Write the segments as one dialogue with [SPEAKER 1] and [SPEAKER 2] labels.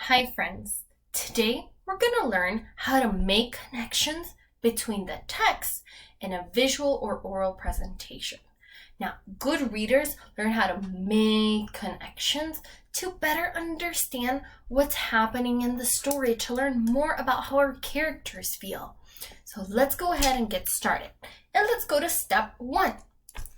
[SPEAKER 1] Hi friends, today we're going to learn how to make connections between the text and a visual or oral presentation. Now, good readers learn how to make connections to better understand what's happening in the story, to learn more about how our characters feel. So let's go ahead and get started. And let's go to step 1.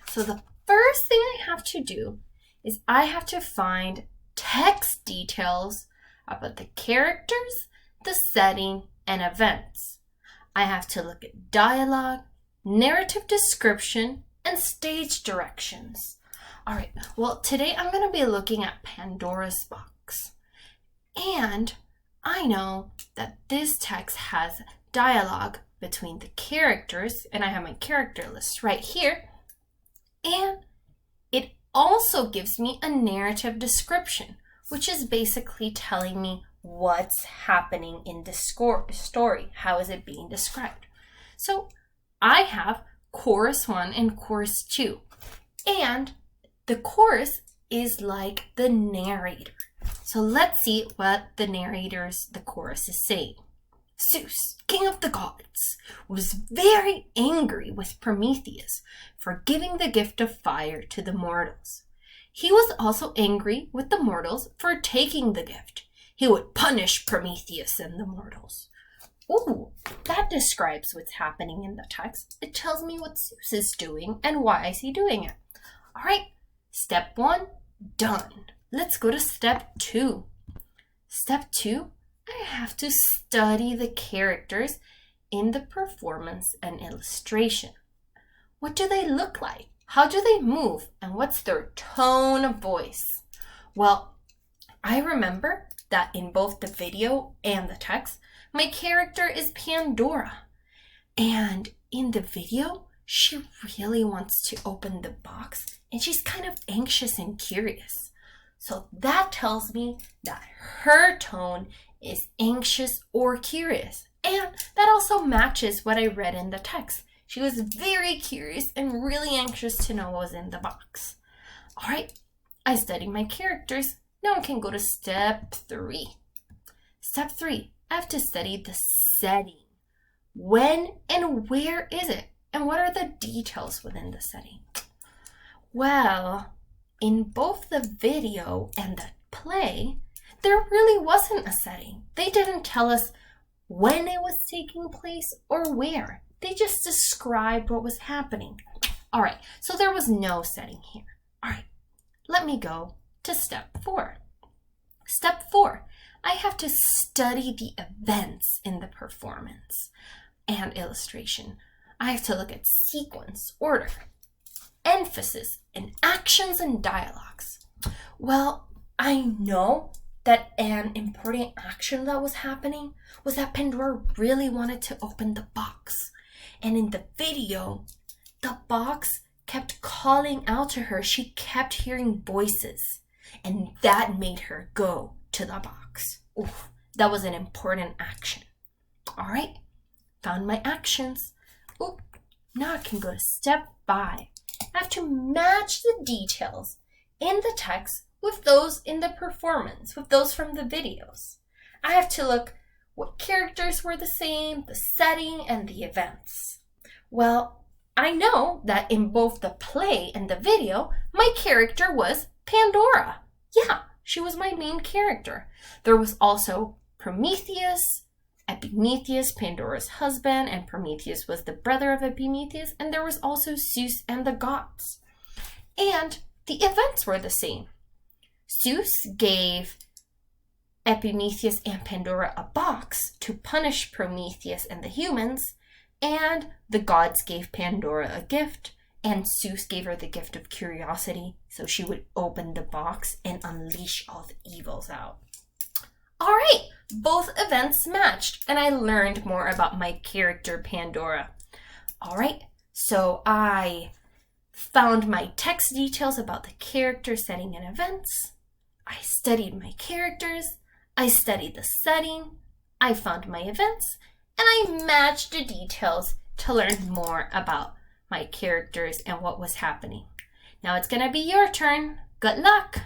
[SPEAKER 1] So the first thing I have to do is I have to find text details about the characters, the setting, and events. I have to look at dialogue, narrative description, and stage directions. All right, well, today I'm going to be looking at Pandora's box. And I know that this text has dialogue between the characters, and I have my character list right here. And it also gives me a narrative description, which is basically telling me what's happening in the story. How is it being described? So I have chorus 1 and chorus 2. And the chorus is like the narrator. So let's see what the chorus is saying. Zeus, king of the gods, was very angry with Prometheus for giving the gift of fire to the mortals. He was also angry with the mortals for taking the gift. He would punish Prometheus and the mortals. Ooh, that describes what's happening in the text. It tells me what Zeus is doing and why is he doing it. All right, step 1, done. Let's go to step 2. Step 2, I have to study the characters in the performance and illustration. What do they look like? How do they move? And what's their tone of voice? Well, I remember that in both the video and the text, my character is Pandora. And in the video, she really wants to open the box and she's kind of anxious and curious. So that tells me that her tone is anxious or curious. And that also matches what I read in the text. She was very curious and really anxious to know what was in the box. All right, I studied my characters. Now I can go to step 3. Step 3, I have to study the setting. When and where is it? And what are the details within the setting? Well, in both the video and the play, there really wasn't a setting. They didn't tell us when it was taking place or where. They just described what was happening. All right, so there was no setting here. All right, let me go to step 4. Step 4, I have to study the events in the performance and illustration. I have to look at sequence, order, emphasis, and actions and dialogues. Well, I know that an important action that was happening was that Pandora really wanted to open the box. And in the video, the box kept calling out to her. She kept hearing voices. And that made her go to the box. Oof, that was an important action. All right, found my actions. Ooh, now I can go to step 5. I have to match the details in the text with those in the performance, with those from the videos. I have to look what characters were the same, the setting, and the events. Well, I know that in both the play and the video, my character was Pandora. Yeah, she was my main character. There was also Prometheus, Epimetheus, Pandora's husband, and Prometheus was the brother of Epimetheus, and there was also Zeus and the gods. And the events were the same. Zeus gave Epimetheus and Pandora a box to punish Prometheus and the humans, and the gods gave Pandora a gift, and Zeus gave her the gift of curiosity, so she would open the box and unleash all the evils out. All right, both events matched, and I learned more about my character Pandora. All right, so I found my text details about the character, setting, and events. I studied my characters. I studied the setting. I found my events, and I matched the details to learn more about my characters and what was happening. Now it's going to be your turn. Good luck!